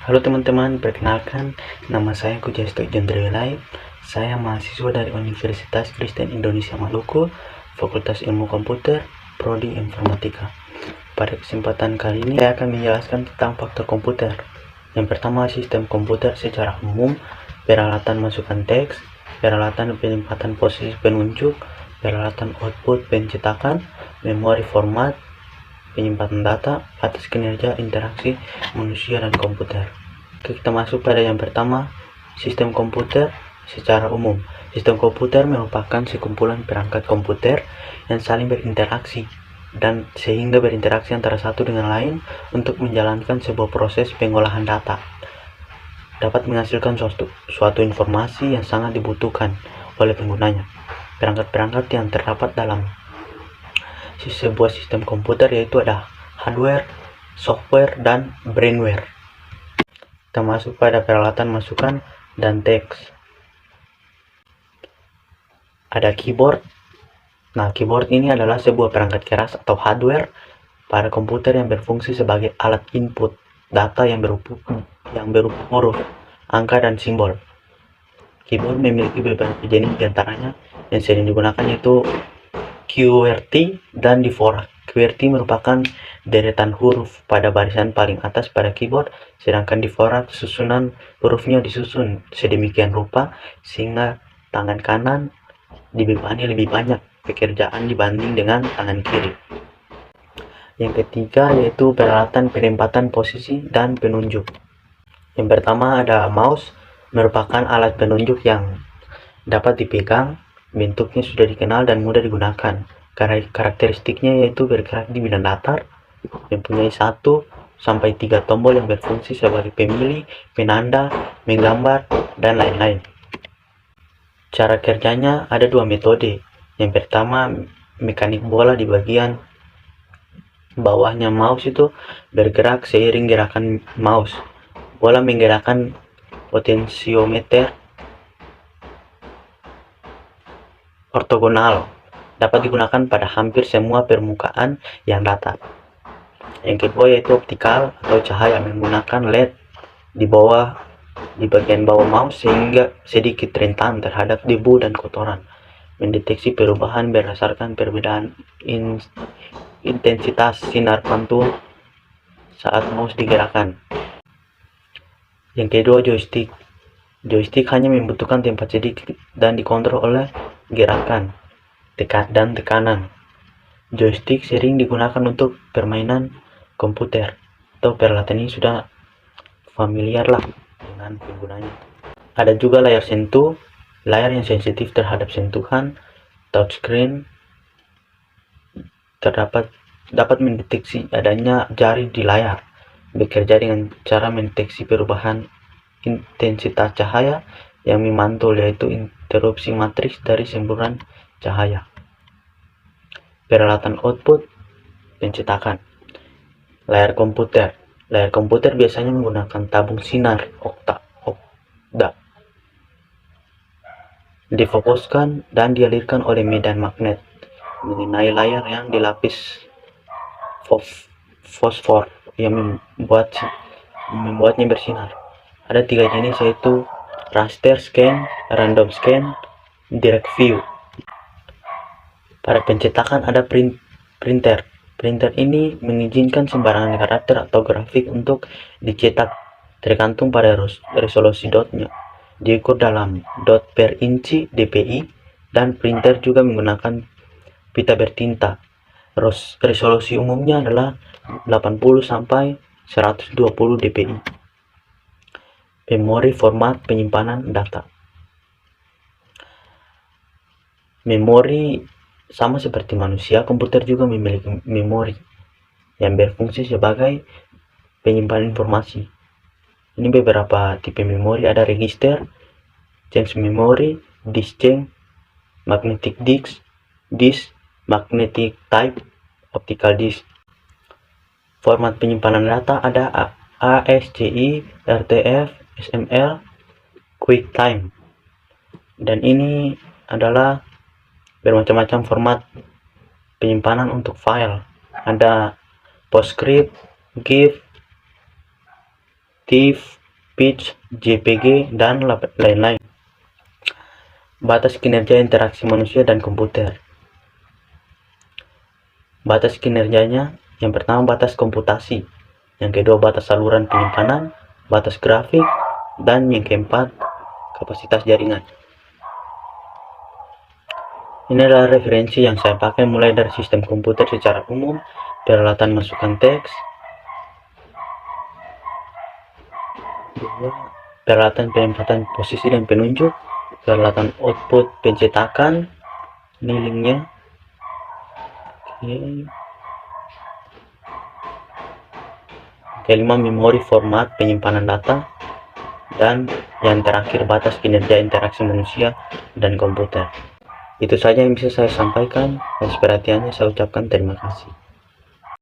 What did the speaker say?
Halo teman-teman, perkenalkan nama saya Kujasto Jendrewelai. Saya mahasiswa dari Universitas Kristen Indonesia Maluku, Fakultas Ilmu Komputer, Prodi Informatika. Pada kesempatan kali ini saya akan menjelaskan tentang faktor komputer. Yang pertama, sistem komputer secara umum, peralatan masukan teks, peralatan penempatan posisi penunjuk, peralatan output pencetakan, memori format, penyimpanan data atas kinerja interaksi manusia dan komputer. Kita masuk pada yang pertama, sistem komputer secara umum. Sistem komputer merupakan sekumpulan perangkat komputer yang saling berinteraksi dan sehingga berinteraksi antara satu dengan lain untuk menjalankan sebuah proses pengolahan data. Dapat menghasilkan suatu informasi yang sangat dibutuhkan oleh penggunanya. Perangkat-perangkat yang terdapat dalam sebuah sistem komputer yaitu ada hardware, software, dan brainware. Kita masuk pada peralatan masukan dan teks. Ada keyboard. Nah, keyboard ini adalah sebuah perangkat keras atau hardware pada komputer yang berfungsi sebagai alat input data yang berupa huruf, angka, dan simbol. Keyboard memiliki beberapa jenis diantaranya yang sering digunakan yaitu QWERTY dan Dvorak. QWERTY merupakan deretan huruf pada barisan paling atas pada keyboard, sedangkan Dvorak susunan hurufnya disusun sedemikian rupa sehingga tangan kanan dibebani lebih banyak pekerjaan dibanding dengan tangan kiri. Yang ketiga yaitu peralatan penempatan posisi dan penunjuk. Yang pertama ada mouse, merupakan alat penunjuk yang dapat dipegang. Bentuknya sudah dikenal dan mudah digunakan. Karakteristiknya yaitu bergerak di bidang datar, mempunyai 1 sampai 3 tombol yang berfungsi sebagai pemilih, penanda, menggambar, dan lain-lain. Cara kerjanya ada 2 metode. Yang pertama, mekanik bola di bagian bawahnya mouse itu bergerak seiring gerakan mouse. Bola menggerakkan potensiometer ortogonal, dapat digunakan pada hampir semua permukaan yang datar. Yang kedua yaitu optikal atau cahaya, menggunakan LED di bagian bawah mouse sehingga sedikit rentan terhadap debu dan kotoran. Mendeteksi perubahan berdasarkan perbedaan intensitas sinar pantul saat mouse digerakkan. Yang kedua joystick. Joystick hanya membutuhkan tempat sedikit dan dikontrol oleh gerakan dan tekanan. Joystick sering digunakan untuk permainan komputer atau peralatan ini sudah familiar lah dengan penggunanya. Ada juga layar sentuh, layar yang sensitif terhadap sentuhan. Touchscreen dapat mendeteksi adanya jari di layar, bekerja dengan cara mendeteksi perubahan intensitas cahaya yang memantul yaitu interupsi matriks dari semburan cahaya. Peralatan output pencetakan. Layar komputer. Layar komputer biasanya menggunakan tabung sinar okta difokuskan dan dialirkan oleh medan magnet mengenai layar yang dilapis fosfor yang membuatnya bersinar. Ada 3 jenis yaitu raster scan, random scan, direct view. Pada pencetakan ada printer. Printer ini mengizinkan sembarangan karakter atau grafik untuk dicetak tergantung pada resolusi dotnya. Diukur dalam dot per inci dpi dan printer juga menggunakan pita bertinta. Resolusi umumnya adalah 80 sampai 120 dpi. Memori format penyimpanan data. Memori sama seperti manusia, komputer juga memiliki memori yang berfungsi sebagai penyimpanan informasi. Ini beberapa tipe memori, ada register, change memory, disk change, magnetic disk, magnetic type, optical disk. Format penyimpanan data ada ASCII, RTF, XML, QuickTime. Dan ini adalah bermacam-macam format penyimpanan untuk file. Ada PostScript, GIF, TIFF, speech, JPG, dan lain-lain. Batas kinerja interaksi manusia dan komputer. Batas kinerjanya, yang pertama batas komputasi, yang kedua batas saluran penyimpanan, batas grafik, dan yang keempat kapasitas jaringan. Ini adalah referensi yang saya pakai mulai dari sistem komputer secara umum, peralatan masukkan teks, peralatan penempatan posisi dan penunjuk, peralatan output pencetakan, ini linknya. Kelima, memori format penyimpanan data, dan yang terakhir batas kinerja interaksi manusia dan komputer. Itu saja yang bisa saya sampaikan. Atas perhatiannya saya ucapkan terima kasih.